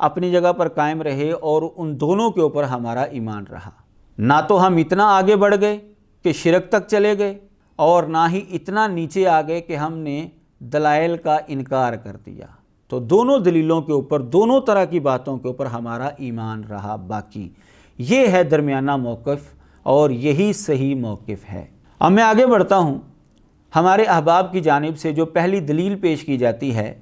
اپنی جگہ پر قائم رہے اور ان دونوں کے اوپر ہمارا ایمان رہا۔ نہ تو ہم اتنا آگے بڑھ گئے کہ شرک تک چلے گئے، اور نہ ہی اتنا نیچے آ گئے کہ ہم نے دلائل کا انکار کر دیا۔ تو دونوں دلیلوں کے اوپر، دونوں طرح کی باتوں کے اوپر ہمارا ایمان رہا باقی۔ یہ ہے درمیانہ موقف، اور یہی صحیح موقف ہے۔ اب میں آگے بڑھتا ہوں۔ ہمارے احباب کی جانب سے جو پہلی دلیل پیش کی جاتی ہے،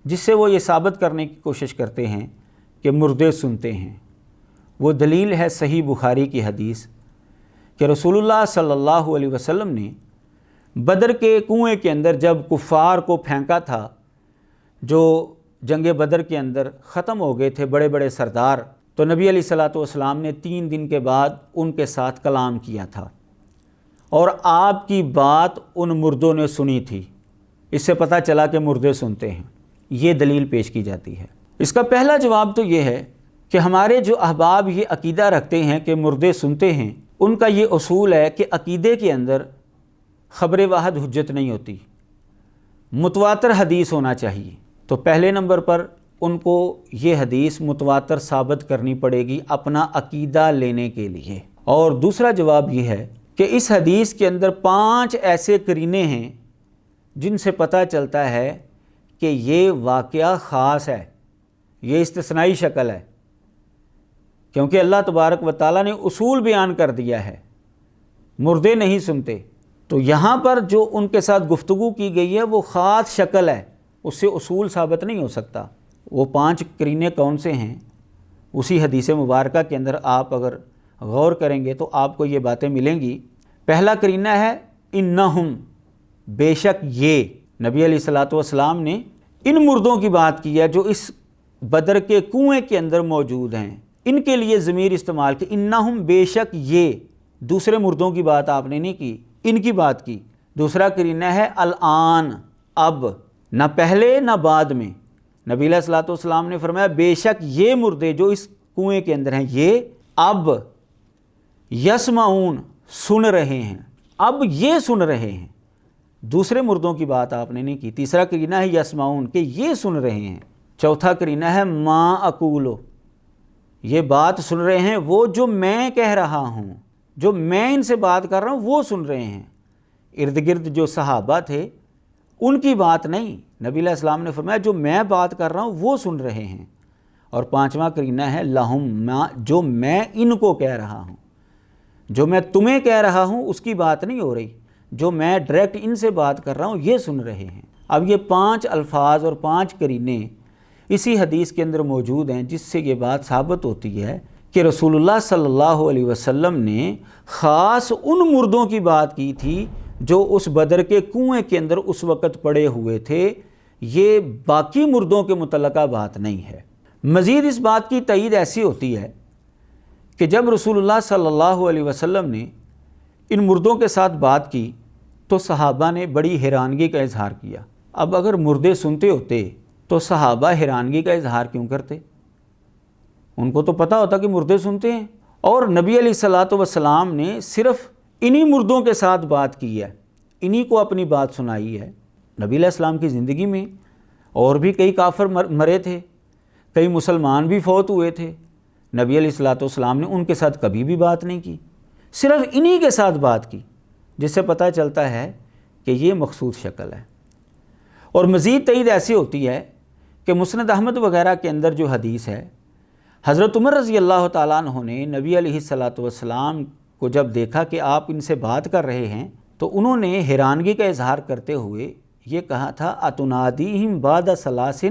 جس سے وہ یہ ثابت کرنے کی کوشش کرتے ہیں کہ مردے سنتے ہیں، وہ دلیل ہے صحیح بخاری کی حدیث کہ رسول اللہ صلی اللہ علیہ وسلم نے بدر کے کنویں کے اندر جب کفار کو پھینکا تھا، جو جنگ بدر کے اندر ختم ہو گئے تھے بڑے بڑے سردار، تو نبی علیہ الصلوۃ والسلام نے 3 دن کے بعد ان کے ساتھ کلام کیا تھا، اور آپ کی بات ان مردوں نے سنی تھی۔ اس سے پتہ چلا کہ مردے سنتے ہیں۔ یہ دلیل پیش کی جاتی ہے۔ اس کا پہلا جواب تو یہ ہے کہ ہمارے جو احباب یہ عقیدہ رکھتے ہیں کہ مردے سنتے ہیں، ان کا یہ اصول ہے کہ عقیدے کے اندر خبر واحد حجت نہیں ہوتی، متواتر حدیث ہونا چاہیے۔ تو پہلے نمبر پر ان کو یہ حدیث متواتر ثابت کرنی پڑے گی اپنا عقیدہ لینے کے لیے۔ اور دوسرا جواب یہ ہے کہ اس حدیث کے اندر 5 ایسے قرینے ہیں جن سے پتہ چلتا ہے کہ یہ واقعہ خاص ہے، یہ استثنائی شکل ہے، کیونکہ اللہ تبارک و تعالیٰ نے اصول بیان کر دیا ہے، مردے نہیں سنتے۔ تو یہاں پر جو ان کے ساتھ گفتگو کی گئی ہے وہ خاص شکل ہے، اس سے اصول ثابت نہیں ہو سکتا۔ وہ 5 قرینے کون سے ہیں؟ اسی حدیث مبارکہ کے اندر آپ اگر غور کریں گے تو آپ کو یہ باتیں ملیں گی۔ پہلا قرینہ ہے انہم، بے شک یہ۔ نبی علیہ الصلوۃ والسلام نے ان مردوں کی بات کی ہے جو اس بدر کے کنویں کے اندر موجود ہیں، ان کے لیے ضمیر استعمال کی، انہم بے شک یہ۔ دوسرے مردوں کی بات آپ نے نہیں کی، ان کی بات کی۔ دوسرا قرینہ ہے الآن، اب، نہ پہلے نہ بعد میں۔ نبی علیہ الصلوۃ والسلام نے فرمایا بے شک یہ مردے جو اس کنویں کے اندر ہیں، یہ اب یسمعون، سن رہے ہیں، اب یہ سن رہے ہیں۔ دوسرے مردوں کی بات آپ نے نہیں کی۔ تیسرا قرینہ ہے یسمعون، کہ یہ سن رہے ہیں۔ چوتھا قرینہ ہے ما اقولو، یہ بات سن رہے ہیں وہ جو میں کہہ رہا ہوں، جو میں ان سے بات کر رہا ہوں وہ سن رہے ہیں۔ ارد گرد جو صحابہ تھے ان کی بات نہیں، نبی علیہ السلام نے فرمایا جو میں بات کر رہا ہوں وہ سن رہے ہیں۔ اور 5واں قرینہ ہے لہم، جو میں ان کو کہہ رہا ہوں، جو میں تمہیں کہہ رہا ہوں اس کی بات نہیں ہو رہی، جو میں ڈائریکٹ ان سے بات کر رہا ہوں یہ سن رہے ہیں۔ اب یہ 5 الفاظ اور 5 قرینے اسی حدیث کے اندر موجود ہیں، جس سے یہ بات ثابت ہوتی ہے کہ رسول اللہ صلی اللہ علیہ وسلم نے خاص ان مردوں کی بات کی تھی جو اس بدر کے کنویں کے اندر اس وقت پڑے ہوئے تھے، یہ باقی مردوں کے متعلقہ بات نہیں ہے۔ مزید اس بات کی تائید ایسی ہوتی ہے کہ جب رسول اللہ صلی اللہ علیہ وسلم نے ان مردوں کے ساتھ بات کی تو صحابہ نے بڑی حیرانگی کا اظہار کیا۔ اب اگر مردے سنتے ہوتے تو صحابہ حیرانگی کا اظہار کیوں کرتے؟ ان کو تو پتہ ہوتا کہ مردے سنتے ہیں۔ اور نبی علیہ الصلوۃ والسلام نے صرف انہی مردوں کے ساتھ بات کی ہے، انہی کو اپنی بات سنائی ہے۔ نبی علیہ السلام کی زندگی میں اور بھی کئی کافر مرے تھے، کئی مسلمان بھی فوت ہوئے تھے، نبی علیہ الصلوۃ والسلام نے ان کے ساتھ کبھی بھی بات نہیں کی، صرف انہی کے ساتھ بات کی، جس سے پتہ چلتا ہے کہ یہ مخصوص شکل ہے۔ اور مزید تائید ایسی ہوتی ہے کہ مسند احمد وغیرہ کے اندر جو حدیث ہے، حضرت عمر رضی اللہ تعالیٰ عنہ نے نبی علیہ الصلوۃ والسلام کو جب دیکھا کہ آپ ان سے بات کر رہے ہیں تو انہوں نے حیرانگی کا اظہار کرتے ہوئے یہ کہا تھا اتنادیہم بعد ثلاث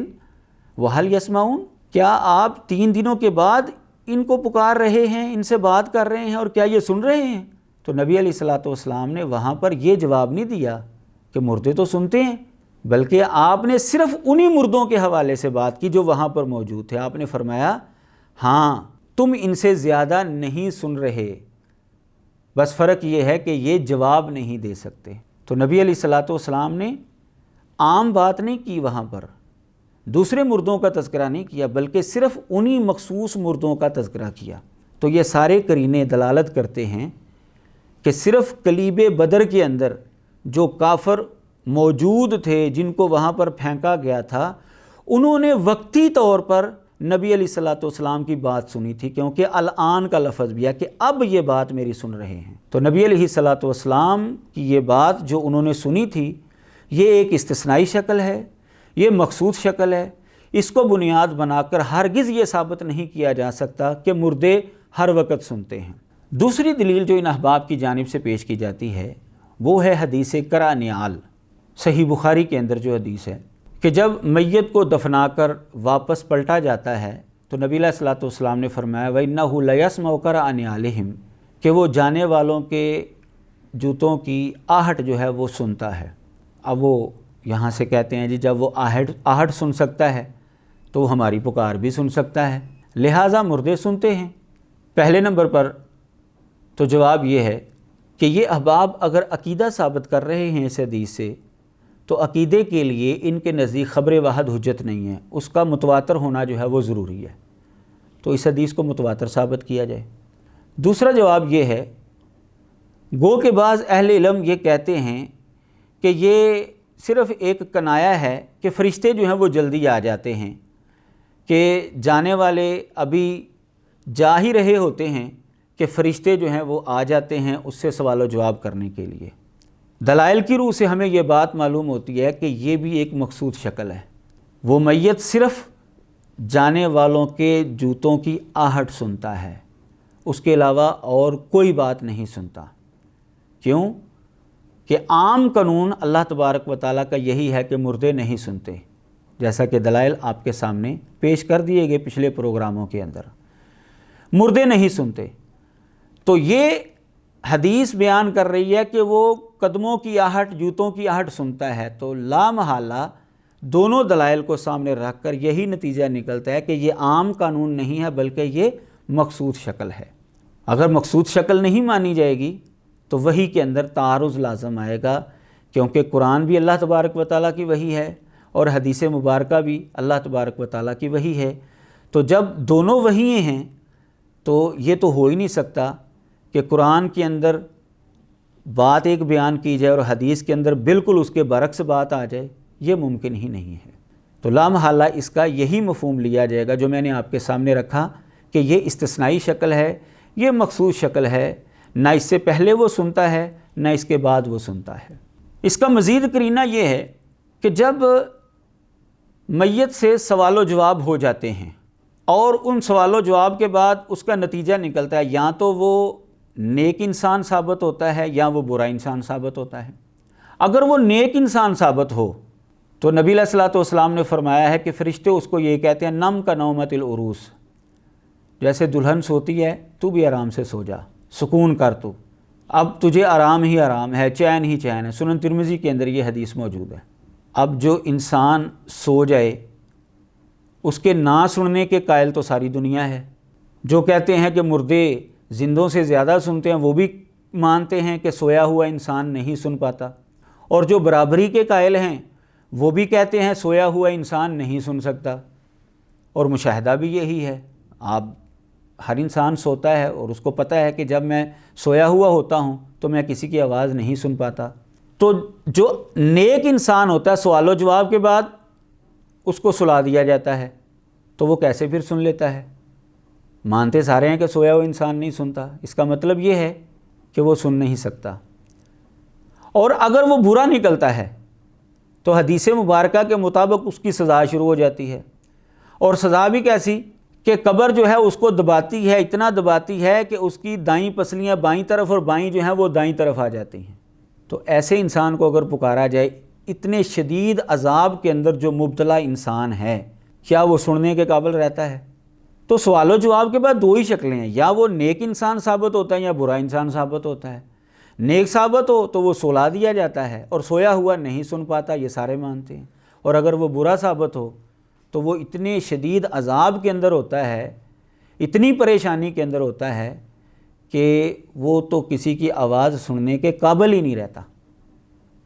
وہل یسمعون، کیا آپ 3 دنوں کے بعد ان کو پکار رہے ہیں، ان سے بات کر رہے ہیں، اور کیا یہ سن رہے ہیں؟ تو نبی علیہ الصلوۃ والسلام نے وہاں پر یہ جواب نہیں دیا کہ مردے تو سنتے ہیں، بلکہ آپ نے صرف انہی مردوں کے حوالے سے بات کی جو وہاں پر موجود تھے۔ آپ نے فرمایا ہاں تم ان سے زیادہ نہیں سن رہے، بس فرق یہ ہے کہ یہ جواب نہیں دے سکتے۔ تو نبی علیہ الصلوۃ والسلام نے عام بات نہیں کی، وہاں پر دوسرے مردوں کا تذکرہ نہیں کیا، بلکہ صرف انہی مخصوص مردوں کا تذکرہ کیا۔ تو یہ سارے قرینے دلالت کرتے ہیں کہ صرف کلیب بدر کے اندر جو کافر موجود تھے، جن کو وہاں پر پھینکا گیا تھا، انہوں نے وقتی طور پر نبی علیہ الصلوۃ والسلام کی بات سنی تھی، کیونکہ الآن کا لفظ بھی ہے کہ اب یہ بات میری سن رہے ہیں۔ تو نبی علیہ الصلوۃ والسلام کی یہ بات جو انہوں نے سنی تھی، یہ ایک استثنائی شکل ہے، یہ مخصوص شکل ہے۔ اس کو بنیاد بنا کر ہرگز یہ ثابت نہیں کیا جا سکتا کہ مردے ہر وقت سنتے ہیں۔ دوسری دلیل جو ان احباب کی جانب سے پیش کی جاتی ہے وہ ہے حدیث کرانیال، صحیح بخاری کے اندر جو حدیث ہے کہ جب میت کو دفنا کر واپس پلٹا جاتا ہے تو نبی علیہ الصلوۃ والسلام نے فرمایا وَإِنَّهُ لَيَسْمَعُ قَرْعَنِعَالِهِمْ، کہ وہ جانے والوں کے جوتوں کی آہٹ جو ہے وہ سنتا ہے۔ اب وہ یہاں سے کہتے ہیں جی جب وہ آہٹ سن سکتا ہے تو وہ ہماری پکار بھی سن سکتا ہے، لہٰذا مردے سنتے ہیں۔ پہلے نمبر پر تو جواب یہ ہے کہ یہ احباب اگر عقیدہ ثابت کر رہے ہیں اس حدیث سے تو عقیدے کے لیے ان کے نزدیک خبر واحد حجت نہیں ہے، اس کا متواتر ہونا جو ہے وہ ضروری ہے، تو اس حدیث کو متواتر ثابت کیا جائے۔ دوسرا جواب یہ ہے، گو کہ بعض اہل علم یہ کہتے ہیں کہ یہ صرف ایک کنایہ ہے کہ فرشتے جو ہیں وہ جلدی آ جاتے ہیں، کہ جانے والے ابھی جا ہی رہے ہوتے ہیں کہ فرشتے جو ہیں وہ آ جاتے ہیں اس سے سوال و جواب کرنے کے لیے۔ دلائل کی روح سے ہمیں یہ بات معلوم ہوتی ہے کہ یہ بھی ایک مقصود شکل ہے۔ وہ میت صرف جانے والوں کے جوتوں کی آہٹ سنتا ہے، اس کے علاوہ اور کوئی بات نہیں سنتا۔ کیوں؟ کہ عام قانون اللہ تبارک و تعالیٰ کا یہی ہے کہ مردے نہیں سنتے، جیسا کہ دلائل آپ کے سامنے پیش کر دیے گئے پچھلے پروگراموں کے اندر، مردے نہیں سنتے۔ تو یہ حدیث بیان کر رہی ہے کہ وہ قدموں کی آہٹ، جوتوں کی آہٹ سنتا ہے، تو لا محالہ دونوں دلائل کو سامنے رکھ کر یہی نتیجہ نکلتا ہے کہ یہ عام قانون نہیں ہے بلکہ یہ مخصوص شکل ہے۔ اگر مخصوص شکل نہیں مانی جائے گی تو وحی کے اندر تعارض لازم آئے گا، کیونکہ قرآن بھی اللہ تبارک و تعالیٰ کی وحی ہے اور حدیث مبارکہ بھی اللہ تبارک و تعالیٰ کی وحی ہے۔ تو جب دونوں وحییں ہیں تو یہ تو ہو ہی نہیں سکتا کہ قرآن کے اندر بات ایک بیان کی جائے اور حدیث کے اندر بالکل اس کے برعکس بات آ جائے، یہ ممکن ہی نہیں ہے۔ تو لا محالہ اس کا یہی مفہوم لیا جائے گا جو میں نے آپ کے سامنے رکھا کہ یہ استثنائی شکل ہے، یہ مخصوص شکل ہے، نہ اس سے پہلے وہ سنتا ہے نہ اس کے بعد وہ سنتا ہے۔ اس کا مزید قرینہ یہ ہے کہ جب میت سے سوال و جواب ہو جاتے ہیں اور ان سوال و جواب کے بعد اس کا نتیجہ نکلتا ہے، یا تو وہ نیک انسان ثابت ہوتا ہے یا وہ برا انسان ثابت ہوتا ہے۔ اگر وہ نیک انسان ثابت ہو تو نبی علیہ الصلوۃ والسلام نے فرمایا ہے کہ فرشتے اس کو یہ کہتے ہیں نم کا نومت العروس، جیسے دلہن سوتی ہے تو بھی آرام سے سو جا، سکون کر تو، اب تجھے آرام ہی آرام ہے، چین ہی چین ہے۔ سنن ترمذی کے اندر یہ حدیث موجود ہے۔ اب جو انسان سو جائے اس کے نہ سننے کے قائل تو ساری دنیا ہے۔ جو کہتے ہیں کہ مردے زندوں سے زیادہ سنتے ہیں وہ بھی مانتے ہیں کہ سویا ہوا انسان نہیں سن پاتا، اور جو برابری کے قائل ہیں وہ بھی کہتے ہیں سویا ہوا انسان نہیں سن سکتا، اور مشاہدہ بھی یہی ہے۔ آپ ہر انسان سوتا ہے اور اس کو پتہ ہے کہ جب میں سویا ہوا ہوتا ہوں تو میں کسی کی آواز نہیں سن پاتا۔ تو جو نیک انسان ہوتا ہے سوال و جواب کے بعد اس کو سلا دیا جاتا ہے تو وہ کیسے پھر سن لیتا ہے؟ مانتے سارے ہیں کہ سویا ہوا انسان نہیں سنتا، اس کا مطلب یہ ہے کہ وہ سن نہیں سکتا۔ اور اگر وہ برا نکلتا ہے تو حدیث مبارکہ کے مطابق اس کی سزا شروع ہو جاتی ہے، اور سزا بھی کیسی کہ قبر جو ہے اس کو دباتی ہے، اتنا دباتی ہے کہ اس کی دائیں پسلیاں بائیں طرف اور بائیں جو ہیں وہ دائیں طرف آ جاتی ہیں۔ تو ایسے انسان کو اگر پکارا جائے اتنے شدید عذاب کے اندر جو مبتلا انسان ہے، کیا وہ سننے کے قابل رہتا ہے؟ تو سوال و جواب کے بعد دو ہی شکلیں ہیں، یا وہ نیک انسان ثابت ہوتا ہے یا برا انسان ثابت ہوتا ہے۔ نیک ثابت ہو تو وہ سلا دیا جاتا ہے اور سویا ہوا نہیں سن پاتا، یہ سارے مانتے ہیں، اور اگر وہ برا ثابت ہو تو وہ اتنے شدید عذاب کے اندر ہوتا ہے، اتنی پریشانی کے اندر ہوتا ہے کہ وہ تو کسی کی آواز سننے کے قابل ہی نہیں رہتا۔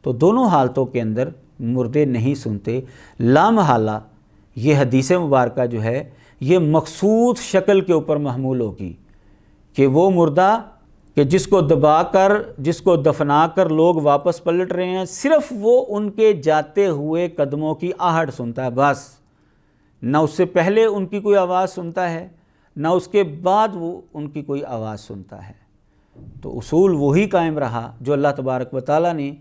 تو دونوں حالتوں کے اندر مردے نہیں سنتے۔ لا محالہ یہ حدیث مبارکہ جو ہے یہ مخصوص شکل کے اوپر محمول ہوگی کہ وہ مردہ کہ جس کو دبا کر، جس کو دفنا کر لوگ واپس پلٹ رہے ہیں، صرف وہ ان کے جاتے ہوئے قدموں کی آہٹ سنتا ہے، بس نہ اس سے پہلے ان کی کوئی آواز سنتا ہے، نہ اس کے بعد وہ ان کی کوئی آواز سنتا ہے۔ تو اصول وہی قائم رہا جو اللہ تبارک و تعالیٰ نے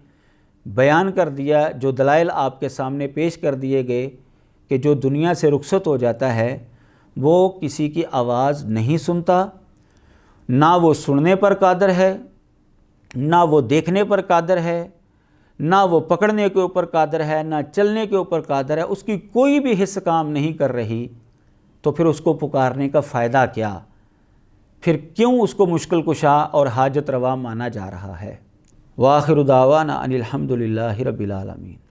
بیان کر دیا، جو دلائل آپ کے سامنے پیش کر دیے گئے کہ جو دنیا سے رخصت ہو جاتا ہے وہ کسی کی آواز نہیں سنتا، نہ وہ سننے پر قادر ہے، نہ وہ دیکھنے پر قادر ہے، نہ وہ پکڑنے کے اوپر قادر ہے، نہ چلنے کے اوپر قادر ہے، اس کی کوئی بھی حص کام نہیں کر رہی، تو پھر اس کو پکارنے کا فائدہ کیا؟ پھر کیوں اس کو مشکل کشا اور حاجت روا مانا جا رہا ہے؟ وآخر دعوانا ان الحمد للہ رب العالمین۔